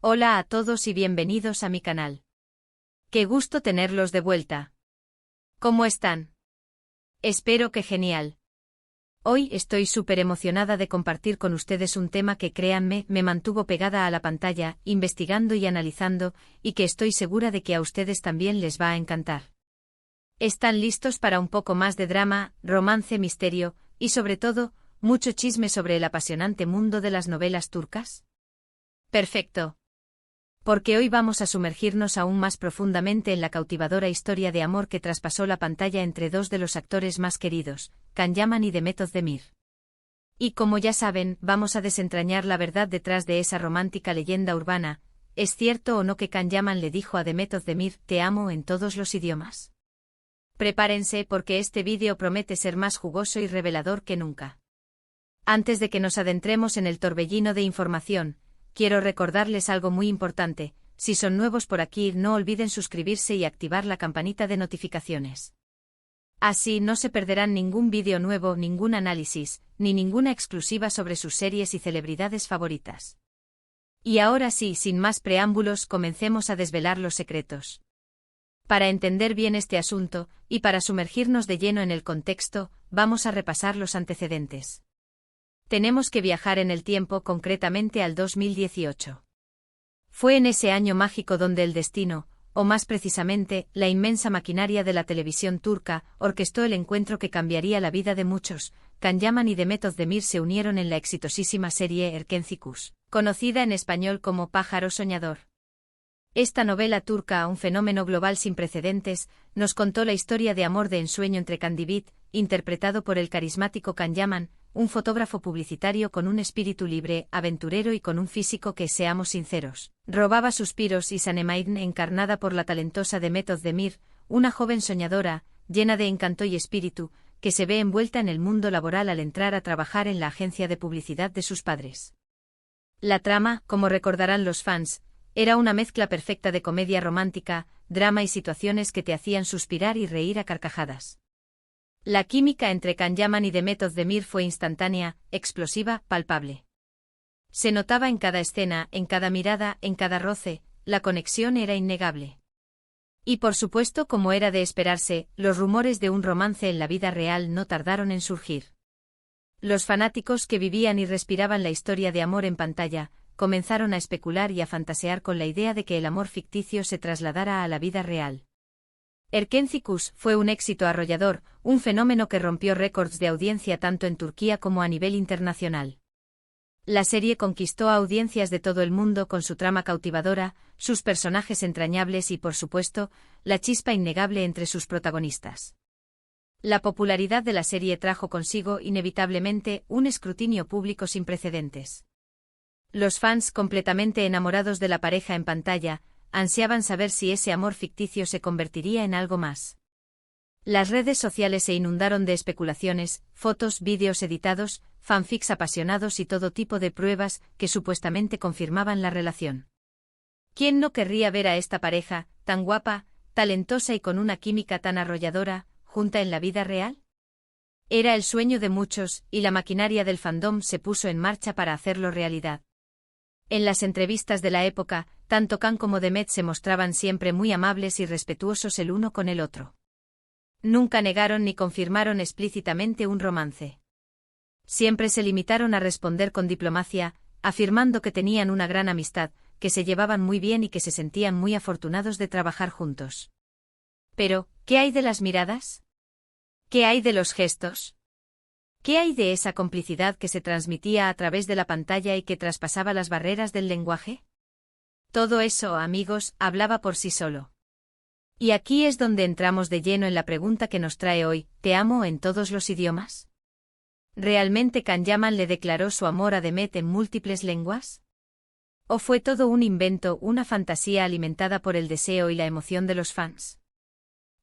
Hola a todos y bienvenidos a mi canal. Qué gusto tenerlos de vuelta. ¿Cómo están? Espero que genial. Hoy estoy súper emocionada de compartir con ustedes un tema que, créanme, me mantuvo pegada a la pantalla, investigando y analizando, y que estoy segura de que a ustedes también les va a encantar. ¿Están listos para un poco más de drama, romance, misterio, y sobre todo, mucho chisme sobre el apasionante mundo de las novelas turcas? Perfecto. Porque hoy vamos a sumergirnos aún más profundamente en la cautivadora historia de amor que traspasó la pantalla entre dos de los actores más queridos, Can Yaman y Demet Özdemir. Y como ya saben, vamos a desentrañar la verdad detrás de esa romántica leyenda urbana. ¿Es cierto o no que Can Yaman le dijo a Demet Özdemir "te amo" en todos los idiomas? Prepárense porque este vídeo promete ser más jugoso y revelador que nunca. Antes de que nos adentremos en el torbellino de información, quiero recordarles algo muy importante: si son nuevos por aquí, no olviden suscribirse y activar la campanita de notificaciones. Así no se perderán ningún vídeo nuevo, ningún análisis, ni ninguna exclusiva sobre sus series y celebridades favoritas. Y ahora sí, sin más preámbulos, comencemos a desvelar los secretos. Para entender bien este asunto, y para sumergirnos de lleno en el contexto, vamos a repasar los antecedentes. Tenemos que viajar en el tiempo, concretamente al 2018. Fue en ese año mágico donde el destino, o más precisamente, la inmensa maquinaria de la televisión turca, orquestó el encuentro que cambiaría la vida de muchos. Can Yaman y Demet Özdemir se unieron en la exitosísima serie Erkenci Kuş, conocida en español como Pájaro Soñador. Esta novela turca, un fenómeno global sin precedentes, nos contó la historia de amor de ensueño entre Kandibit, interpretado por el carismático Can Yaman, un fotógrafo publicitario con un espíritu libre, aventurero y con un físico que, seamos sinceros, robaba suspiros, y Sanemairen, encarnada por la talentosa Demet Özdemir, una joven soñadora, llena de encanto y espíritu, que se ve envuelta en el mundo laboral al entrar a trabajar en la agencia de publicidad de sus padres. La trama, como recordarán los fans, era una mezcla perfecta de comedia romántica, drama y situaciones que te hacían suspirar y reír a carcajadas. La química entre Can Yaman y Demet Özdemir fue instantánea, explosiva, palpable. Se notaba en cada escena, en cada mirada, en cada roce, la conexión era innegable. Y por supuesto, como era de esperarse, los rumores de un romance en la vida real no tardaron en surgir. Los fanáticos que vivían y respiraban la historia de amor en pantalla, comenzaron a especular y a fantasear con la idea de que el amor ficticio se trasladara a la vida real. Erkenci Kuş fue un éxito arrollador, un fenómeno que rompió récords de audiencia tanto en Turquía como a nivel internacional. La serie conquistó a audiencias de todo el mundo con su trama cautivadora, sus personajes entrañables y, por supuesto, la chispa innegable entre sus protagonistas. La popularidad de la serie trajo consigo, inevitablemente, un escrutinio público sin precedentes. Los fans, completamente enamorados de la pareja en pantalla, ansiaban saber si ese amor ficticio se convertiría en algo más. Las redes sociales se inundaron de especulaciones, fotos, vídeos editados, fanfics apasionados y todo tipo de pruebas que supuestamente confirmaban la relación. ¿Quién no querría ver a esta pareja, tan guapa, talentosa y con una química tan arrolladora, junta en la vida real? Era el sueño de muchos, y la maquinaria del fandom se puso en marcha para hacerlo realidad. En las entrevistas de la época, tanto Can como Demet se mostraban siempre muy amables y respetuosos el uno con el otro. Nunca negaron ni confirmaron explícitamente un romance. Siempre se limitaron a responder con diplomacia, afirmando que tenían una gran amistad, que se llevaban muy bien y que se sentían muy afortunados de trabajar juntos. Pero, ¿qué hay de las miradas? ¿Qué hay de los gestos? ¿Qué hay de esa complicidad que se transmitía a través de la pantalla y que traspasaba las barreras del lenguaje? Todo eso, amigos, hablaba por sí solo. Y aquí es donde entramos de lleno en la pregunta que nos trae hoy: ¿te amo en todos los idiomas? ¿Realmente Can Yaman le declaró su amor a Demet en múltiples lenguas? ¿O fue todo un invento, una fantasía alimentada por el deseo y la emoción de los fans?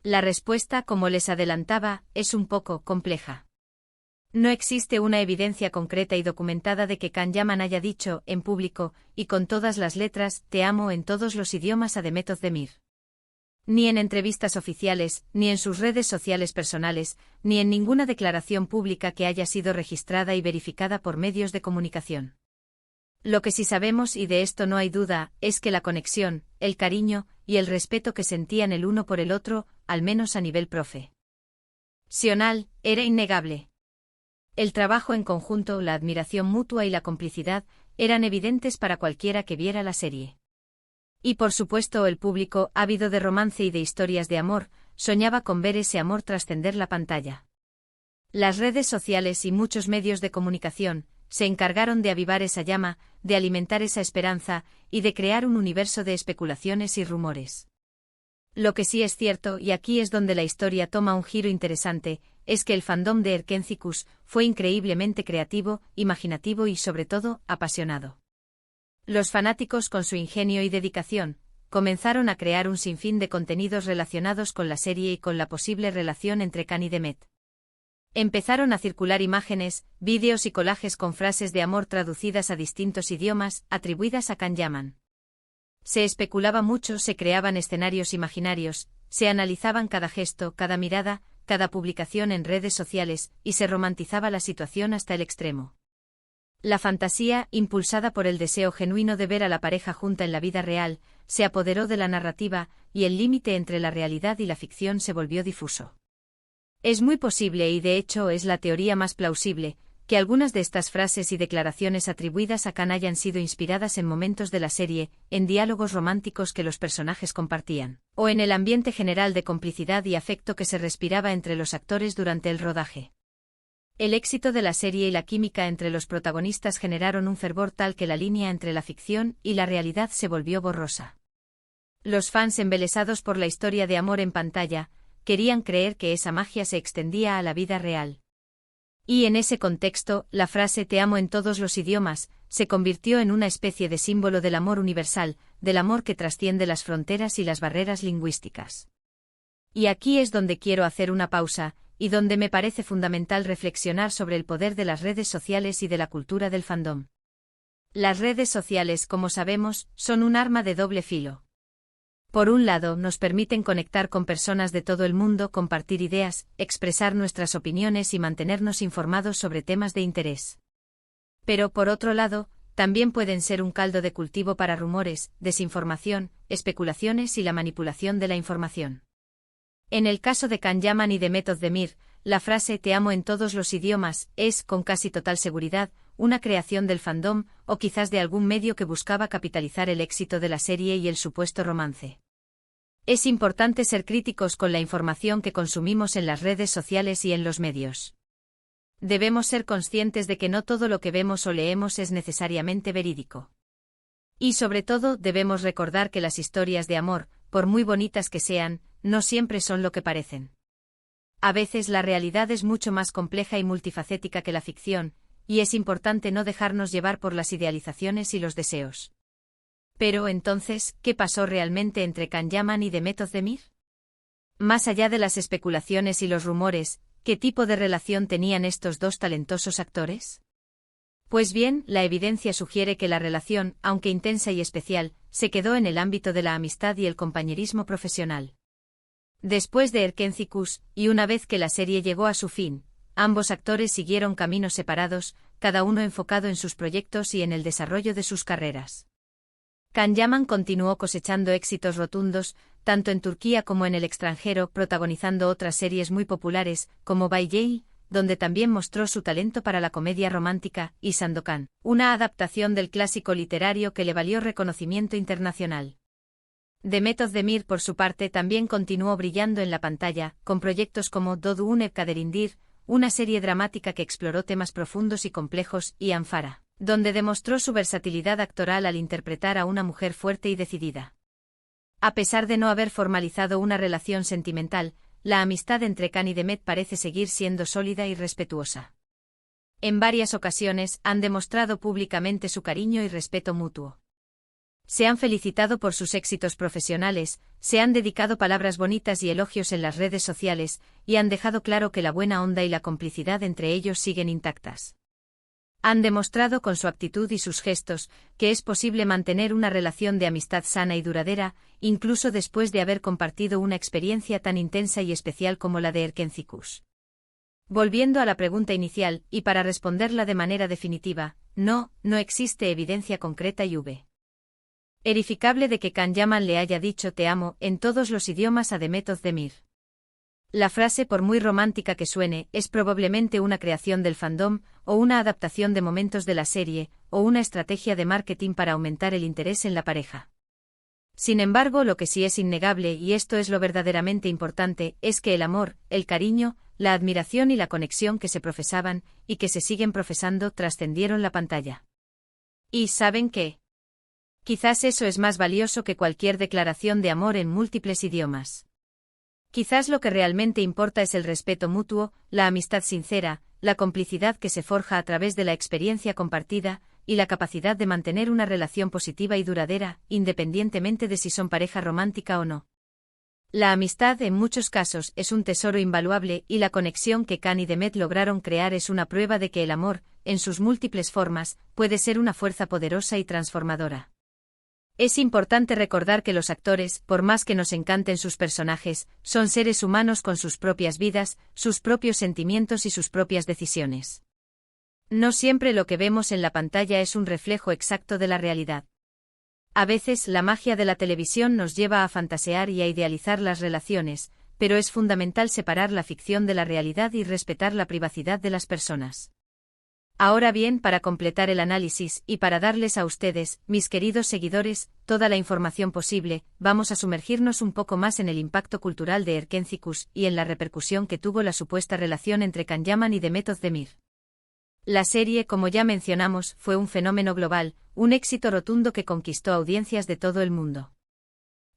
La respuesta, como les adelantaba, es un poco compleja. No existe una evidencia concreta y documentada de que Can Yaman haya dicho, en público, y con todas las letras, "te amo" en todos los idiomas a Demet Özdemir. Ni en entrevistas oficiales, ni en sus redes sociales personales, ni en ninguna declaración pública que haya sido registrada y verificada por medios de comunicación. Lo que sí sabemos, y de esto no hay duda, es que la conexión, el cariño y el respeto que sentían el uno por el otro, al menos a nivel profesional, era innegable. El trabajo en conjunto, la admiración mutua y la complicidad eran evidentes para cualquiera que viera la serie. Y por supuesto el público, ávido de romance y de historias de amor, soñaba con ver ese amor trascender la pantalla. Las redes sociales y muchos medios de comunicación se encargaron de avivar esa llama, de alimentar esa esperanza y de crear un universo de especulaciones y rumores. Lo que sí es cierto, y aquí es donde la historia toma un giro interesante, es que el fandom de Erkenzicus fue increíblemente creativo, imaginativo y sobre todo, apasionado. Los fanáticos, con su ingenio y dedicación, comenzaron a crear un sinfín de contenidos relacionados con la serie y con la posible relación entre Kan y Demet. Empezaron a circular imágenes, vídeos y collages con frases de amor traducidas a distintos idiomas, atribuidas a Kan Yaman. Se especulaba mucho, se creaban escenarios imaginarios, se analizaban cada gesto, cada mirada, cada publicación en redes sociales, y se romantizaba la situación hasta el extremo. La fantasía, impulsada por el deseo genuino de ver a la pareja junta en la vida real, se apoderó de la narrativa, y el límite entre la realidad y la ficción se volvió difuso. Es muy posible, y de hecho es la teoría más plausible, que algunas de estas frases y declaraciones atribuidas a Kan hayan sido inspiradas en momentos de la serie, en diálogos románticos que los personajes compartían, o en el ambiente general de complicidad y afecto que se respiraba entre los actores durante el rodaje. El éxito de la serie y la química entre los protagonistas generaron un fervor tal que la línea entre la ficción y la realidad se volvió borrosa. Los fans, embelesados por la historia de amor en pantalla, querían creer que esa magia se extendía a la vida real. Y en ese contexto, la frase "te amo en todos los idiomas" se convirtió en una especie de símbolo del amor universal, del amor que trasciende las fronteras y las barreras lingüísticas. Y aquí es donde quiero hacer una pausa, y donde me parece fundamental reflexionar sobre el poder de las redes sociales y de la cultura del fandom. Las redes sociales, como sabemos, son un arma de doble filo. Por un lado, nos permiten conectar con personas de todo el mundo, compartir ideas, expresar nuestras opiniones y mantenernos informados sobre temas de interés. Pero por otro lado, también pueden ser un caldo de cultivo para rumores, desinformación, especulaciones y la manipulación de la información. En el caso de Kan Yaman y de Demet Özdemir, la frase "te amo en todos los idiomas" es, con casi total seguridad, una creación del fandom, o quizás de algún medio que buscaba capitalizar el éxito de la serie y el supuesto romance. Es importante ser críticos con la información que consumimos en las redes sociales y en los medios. Debemos ser conscientes de que no todo lo que vemos o leemos es necesariamente verídico. Y sobre todo, debemos recordar que las historias de amor, por muy bonitas que sean, no siempre son lo que parecen. A veces la realidad es mucho más compleja y multifacética que la ficción, y es importante no dejarnos llevar por las idealizaciones y los deseos. Pero entonces, ¿qué pasó realmente entre Kan Yaman y Demet Özdemir? Más allá de las especulaciones y los rumores, ¿qué tipo de relación tenían estos dos talentosos actores? Pues bien, la evidencia sugiere que la relación, aunque intensa y especial, se quedó en el ámbito de la amistad y el compañerismo profesional. Después de Erkenzicus, y una vez que la serie llegó a su fin, ambos actores siguieron caminos separados, cada uno enfocado en sus proyectos y en el desarrollo de sus carreras. Kan Yaman continuó cosechando éxitos rotundos, tanto en Turquía como en el extranjero, protagonizando otras series muy populares, como Bay J, donde también mostró su talento para la comedia romántica, y Sandokan, una adaptación del clásico literario que le valió reconocimiento internacional. Demet Özdemir, por su parte, también continuó brillando en la pantalla, con proyectos como Doğduğun Kaderindir, una serie dramática que exploró temas profundos y complejos, y Anfara, donde demostró su versatilidad actoral al interpretar a una mujer fuerte y decidida. A pesar de no haber formalizado una relación sentimental, la amistad entre Kan y Demet parece seguir siendo sólida y respetuosa. En varias ocasiones han demostrado públicamente su cariño y respeto mutuo. Se han felicitado por sus éxitos profesionales, se han dedicado palabras bonitas y elogios en las redes sociales, y han dejado claro que la buena onda y la complicidad entre ellos siguen intactas. Han demostrado con su actitud y sus gestos que es posible mantener una relación de amistad sana y duradera, incluso después de haber compartido una experiencia tan intensa y especial como la de Erkenzicus. Volviendo a la pregunta inicial, y para responderla de manera definitiva, no existe evidencia concreta y verificable de que Can Yaman le haya dicho te amo en todos los idiomas a Demet Özdemir. La frase, por muy romántica que suene, es probablemente una creación del fandom, o una adaptación de momentos de la serie, o una estrategia de marketing para aumentar el interés en la pareja. Sin embargo, lo que sí es innegable, y esto es lo verdaderamente importante, es que el amor, el cariño, la admiración y la conexión que se profesaban, y que se siguen profesando, trascendieron la pantalla. ¿Y saben qué? Quizás eso es más valioso que cualquier declaración de amor en múltiples idiomas. Quizás lo que realmente importa es el respeto mutuo, la amistad sincera, la complicidad que se forja a través de la experiencia compartida, y la capacidad de mantener una relación positiva y duradera, independientemente de si son pareja romántica o no. La amistad, en muchos casos, es un tesoro invaluable, y la conexión que Can y Demet lograron crear es una prueba de que el amor, en sus múltiples formas, puede ser una fuerza poderosa y transformadora. Es importante recordar que los actores, por más que nos encanten sus personajes, son seres humanos con sus propias vidas, sus propios sentimientos y sus propias decisiones. No siempre lo que vemos en la pantalla es un reflejo exacto de la realidad. A veces la magia de la televisión nos lleva a fantasear y a idealizar las relaciones, pero es fundamental separar la ficción de la realidad y respetar la privacidad de las personas. Ahora bien, para completar el análisis y para darles a ustedes, mis queridos seguidores, toda la información posible, vamos a sumergirnos un poco más en el impacto cultural de Erkenci y en la repercusión que tuvo la supuesta relación entre Can Yaman y Demet Özdemir. La serie, como ya mencionamos, fue un fenómeno global, un éxito rotundo que conquistó audiencias de todo el mundo.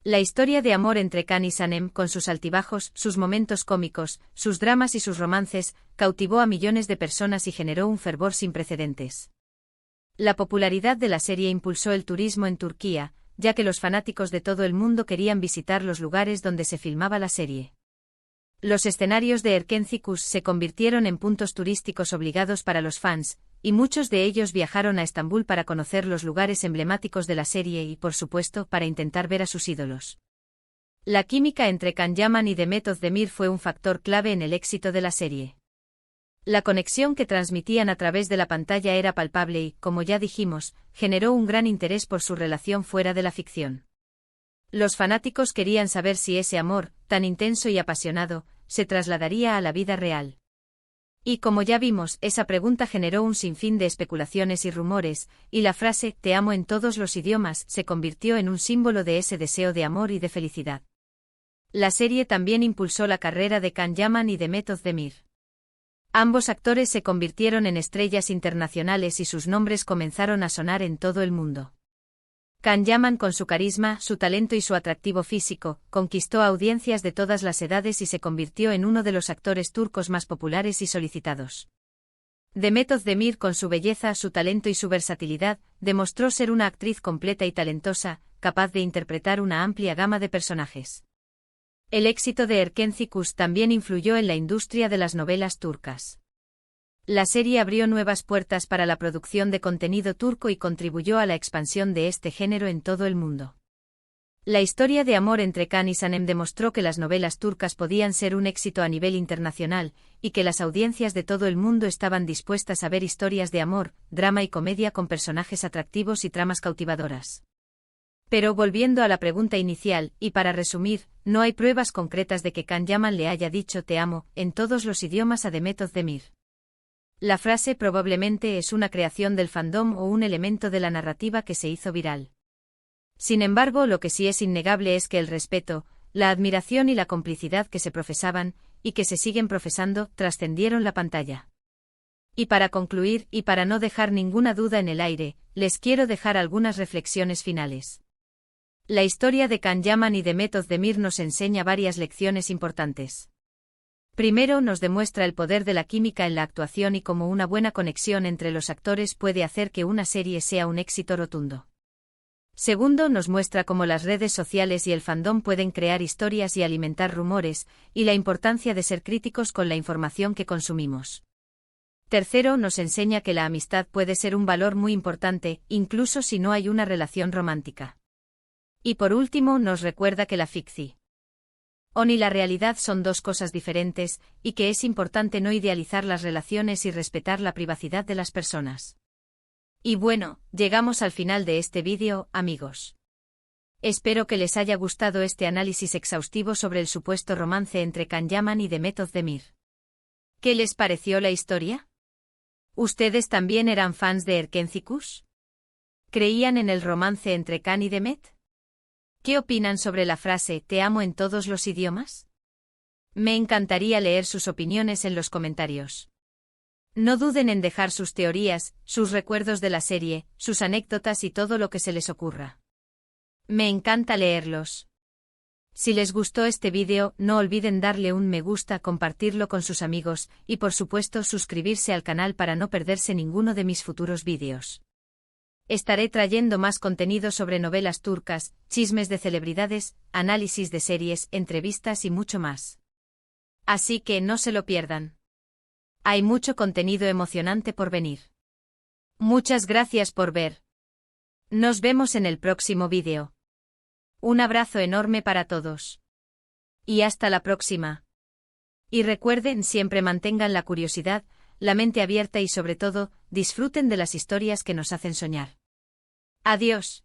La historia de amor entre Can y Sanem, con sus altibajos, sus momentos cómicos, sus dramas y sus romances, cautivó a millones de personas y generó un fervor sin precedentes. La popularidad de la serie impulsó el turismo en Turquía, ya que los fanáticos de todo el mundo querían visitar los lugares donde se filmaba la serie. Los escenarios de Erkenci se convirtieron en puntos turísticos obligados para los fans, y muchos de ellos viajaron a Estambul para conocer los lugares emblemáticos de la serie y, por supuesto, para intentar ver a sus ídolos. La química entre Can Yaman y Demet Özdemir fue un factor clave en el éxito de la serie. La conexión que transmitían a través de la pantalla era palpable y, como ya dijimos, generó un gran interés por su relación fuera de la ficción. Los fanáticos querían saber si ese amor, tan intenso y apasionado, se trasladaría a la vida real. Y como ya vimos, esa pregunta generó un sinfín de especulaciones y rumores, y la frase «te amo en todos los idiomas» se convirtió en un símbolo de ese deseo de amor y de felicidad. La serie también impulsó la carrera de Can Yaman y Demet Özdemir. Ambos actores se convirtieron en estrellas internacionales y sus nombres comenzaron a sonar en todo el mundo. Can Yaman, con su carisma, su talento y su atractivo físico, conquistó audiencias de todas las edades y se convirtió en uno de los actores turcos más populares y solicitados. Demet Özdemir, con su belleza, su talento y su versatilidad, demostró ser una actriz completa y talentosa, capaz de interpretar una amplia gama de personajes. El éxito de Erkenci también influyó en la industria de las novelas turcas. La serie abrió nuevas puertas para la producción de contenido turco y contribuyó a la expansión de este género en todo el mundo. La historia de amor entre Can y Sanem demostró que las novelas turcas podían ser un éxito a nivel internacional, y que las audiencias de todo el mundo estaban dispuestas a ver historias de amor, drama y comedia con personajes atractivos y tramas cautivadoras. Pero volviendo a la pregunta inicial, y para resumir, no hay pruebas concretas de que Can Yaman le haya dicho te amo en todos los idiomas a Demet Özdemir. La frase probablemente es una creación del fandom o un elemento de la narrativa que se hizo viral. Sin embargo, lo que sí es innegable es que el respeto, la admiración y la complicidad que se profesaban, y que se siguen profesando, trascendieron la pantalla. Y para concluir, y para no dejar ninguna duda en el aire, les quiero dejar algunas reflexiones finales. La historia de Can Yaman y Demet Özdemir nos enseña varias lecciones importantes. Primero, nos demuestra el poder de la química en la actuación y cómo una buena conexión entre los actores puede hacer que una serie sea un éxito rotundo. Segundo, nos muestra cómo las redes sociales y el fandom pueden crear historias y alimentar rumores, y la importancia de ser críticos con la información que consumimos. Tercero, nos enseña que la amistad puede ser un valor muy importante, incluso si no hay una relación romántica. Y por último, nos recuerda que la ficción y la realidad son dos cosas diferentes, y que es importante no idealizar las relaciones y respetar la privacidad de las personas. Y bueno, llegamos al final de este vídeo, amigos. Espero que les haya gustado este análisis exhaustivo sobre el supuesto romance entre Can Yaman y Demet Özdemir. ¿Qué les pareció la historia? ¿Ustedes también eran fans de Erkencikus? ¿Creían en el romance entre Can y Demet? ¿Qué opinan sobre la frase «te amo en todos los idiomas»? Me encantaría leer sus opiniones en los comentarios. No duden en dejar sus teorías, sus recuerdos de la serie, sus anécdotas y todo lo que se les ocurra. Me encanta leerlos. Si les gustó este vídeo, no olviden darle un me gusta, compartirlo con sus amigos y por supuesto suscribirse al canal para no perderse ninguno de mis futuros vídeos. Estaré trayendo más contenido sobre novelas turcas, chismes de celebridades, análisis de series, entrevistas y mucho más. Así que no se lo pierdan. Hay mucho contenido emocionante por venir. Muchas gracias por ver. Nos vemos en el próximo vídeo. Un abrazo enorme para todos. Y hasta la próxima. Y recuerden, siempre mantengan la curiosidad, la mente abierta y sobre todo, disfruten de las historias que nos hacen soñar. Adiós.